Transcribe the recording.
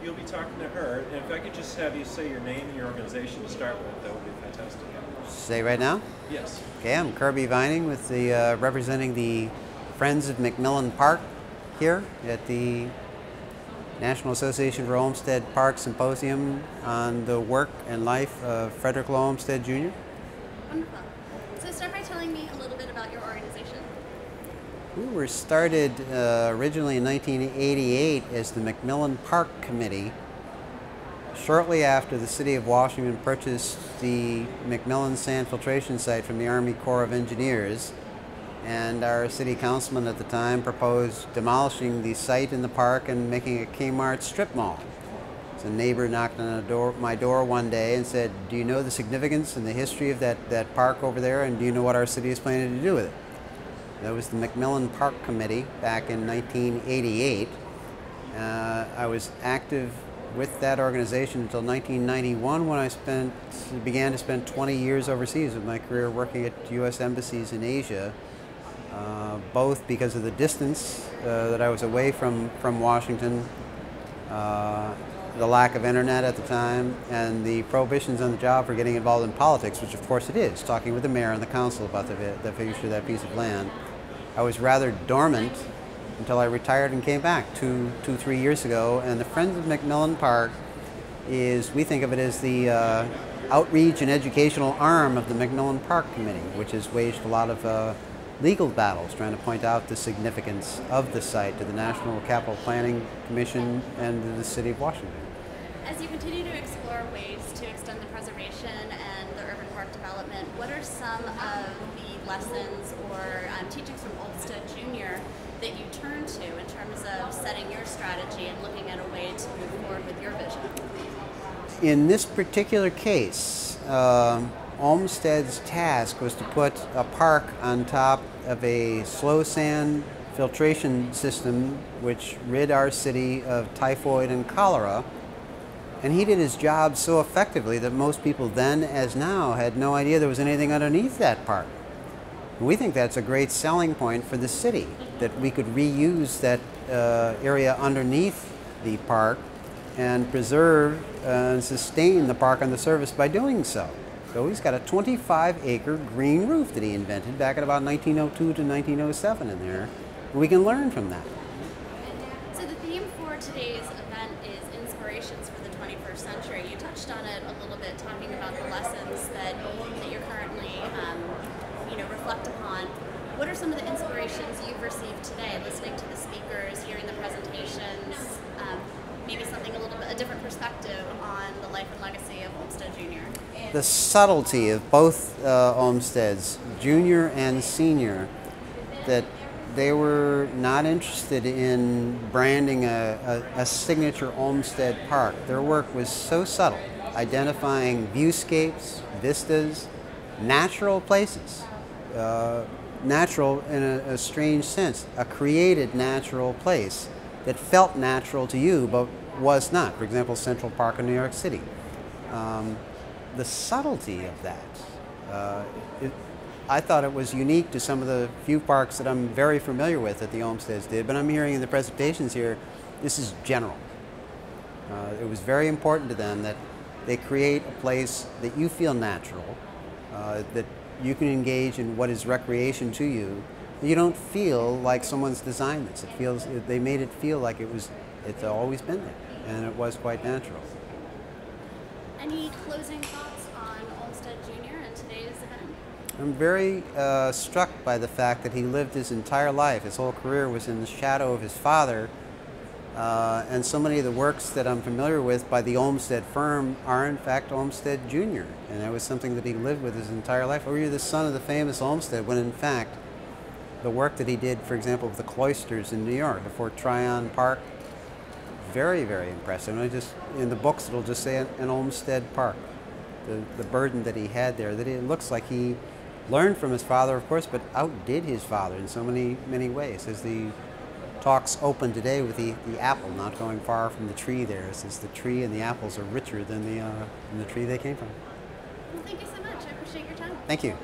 you'll be talking to her. And if I could just have you say your name and your organization to start with, that would be fantastic. Say right now? Yes. Okay, I'm Kirby Vining with the representing the Friends of McMillan Park here at the National Association for Olmsted Park Symposium on the work and life of Frederick Olmsted Jr. Wonderful. So start by telling me a little bit about your organization. We were started originally in 1988 as the McMillan Park Committee, shortly after the City of Washington purchased the McMillan sand filtration site from the Army Corps of Engineers, and our city councilman at the time proposed demolishing the site in the park and making a Kmart strip mall. So a neighbor knocked on my door one day and said, "Do you know the significance and the history of that park over there, and do you know what our city is planning to do with it?" That was the McMillan Park Committee back in 1988. I was active with that organization until 1991, when I began to spend 20 years overseas with my career working at U.S. embassies in Asia, both because of the distance that I was away from Washington, the lack of internet at the time, and the prohibitions on the job for getting involved in politics, which of course it is, talking with the mayor and the council about the future of that piece of land. I was rather dormant until I retired and came back 3 years ago. And the Friends of McMillan Park is, we think of it as the outreach and educational arm of the McMillan Park Committee, which has waged a lot of legal battles trying to point out the significance of the site to the National Capital Planning Commission and to the City of Washington. As you continue to explore ways to extend the preservation and the urban park development, what are some of the lessons or teachings from Olmsted Jr. that you turn to in terms of setting your strategy and looking at a way to move forward with your vision? In this particular case, Olmsted's task was to put a park on top of a slow sand filtration system which rid our city of typhoid and cholera. And he did his job so effectively that most people then, as now, had no idea there was anything underneath that park. We think that's a great selling point for the city, that we could reuse that area underneath the park and preserve and sustain the park on the surface by doing so. So he's got a 25-acre green roof that he invented back in about 1902 to 1907 in there. We can learn from that. So the theme for today's event is inspirations for the 21st century. You touched on it a little bit, talking about the lessons that you're currently reflect upon. What are some of the inspirations you've received today, listening to the speakers, hearing the presentations, maybe something a little bit, a different perspective on the life and legacy of Olmsted Jr.? The subtlety of both Olmsteds, Junior and Senior, that they were not interested in branding a signature Olmsted park. Their work was so subtle, identifying viewscapes, vistas, natural places. Natural in a strange sense, a created natural place that felt natural to you but was not. For example, Central Park in New York City. The subtlety of that, I thought it was unique to some of the few parks that I'm very familiar with that the Olmsteds did, but I'm hearing in the presentations here, this is general. It was very important to them that they create a place that you feel natural, that you can engage in what is recreation to you. You don't feel like someone's designed this. They made it feel like it's always been there, and it was quite natural. Any closing thoughts on Olmsted Jr. and today's event? I'm very struck by the fact that he lived his entire life. His whole career was in the shadow of his father, and so many of the works that I'm familiar with by the Olmsted firm are in fact Olmsted Jr. And that was something that he lived with his entire life. Oh, you're the son of the famous Olmsted, when in fact the work that he did, for example, with the cloisters in New York, the Fort Tryon Park, very, very impressive. And in the books it'll just say an Olmsted Park. The burden that he had there, that it looks like he learned from his father, of course, but outdid his father in so many ways. As the talks open today with the apple not going far from the tree there, since the tree and the apples are richer than the tree they came from. Well, thank you so much. I appreciate your time. Thank you.